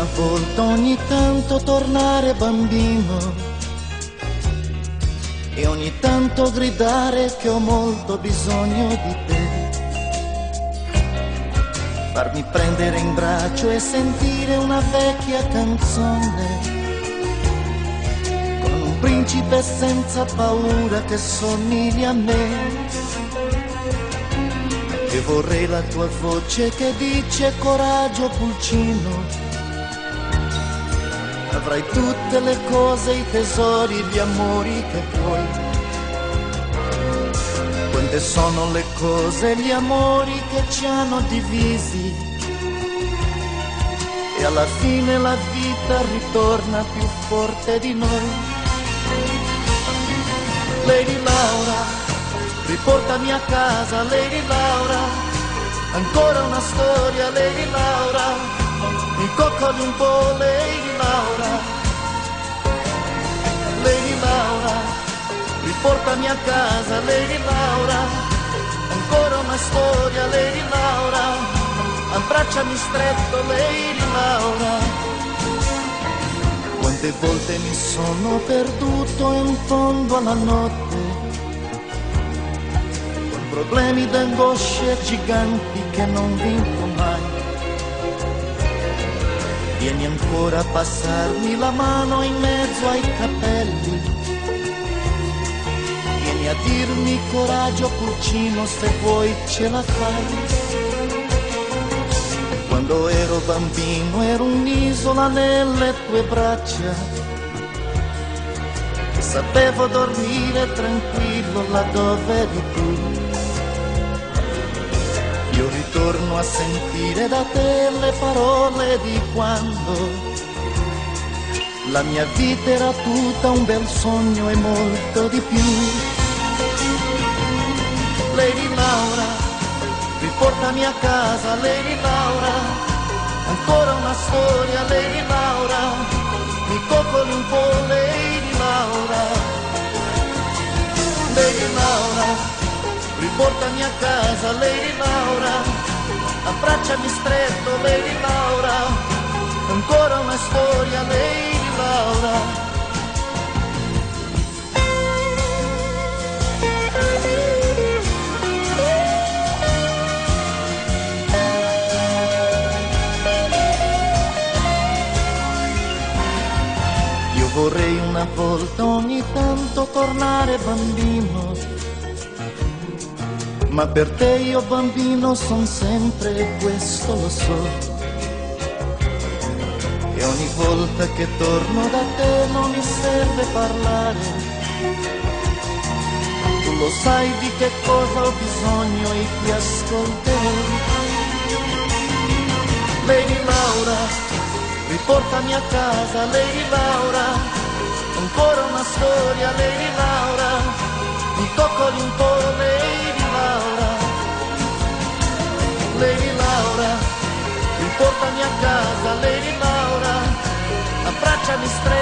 una volta ogni tanto tornare bambino e ogni tanto gridare che ho molto bisogno di te. Farmi prendere in braccio e sentire una vecchia canzone con un principe senza paura che somiglia a me. E vorrei la tua voce che dice coraggio pulcino, avrai tutte le cose, i tesori, gli amori che vuoi. Quante sono le cose, gli amori che ci hanno divisi e alla fine la vita ritorna più forte di noi. Lady Laura, riportami a casa, Lady Laura, ancora una storia, Lady Laura, mi coccoli un po', Lady Laura. Lady Laura, riportami a casa, Lady Laura, ancora una storia, Lady Laura, abbracciami stretto, Lady Laura. Quante volte mi sono perduto in fondo alla notte, problemi d'angosce giganti che non vinco mai. Vieni ancora a passarmi la mano in mezzo ai capelli, vieni a dirmi coraggio pulcino, se vuoi ce la fai. Quando ero bambino ero un'isola nelle tue braccia e sapevo dormire tranquillo laddove eri tu. Io ritorno a sentire da te le parole di quando la mia vita era tutta un bel sogno e molto di più. Lady Laura, riportami a casa, Lady Laura, ancora una storia, Lady Laura, mi coccoli un po', Lady Laura. Lady Laura, riportami a casa, Lady Laura, abbracciami stretto, Lady Laura, ancora una storia, Lady Laura. Io vorrei una volta ogni tanto tornare bambino, ma per te io bambino son sempre, questo lo so. E ogni volta che torno da te non mi serve parlare, tu lo sai di che cosa ho bisogno e ti ascolterò. Lady Laura, riportami a casa, Lady Laura, ancora una storia, Lady Laura, mi coccoli un po', Lady Laura. Lady Laura, riportami a casa, Lady Laura, abbracciami stretto.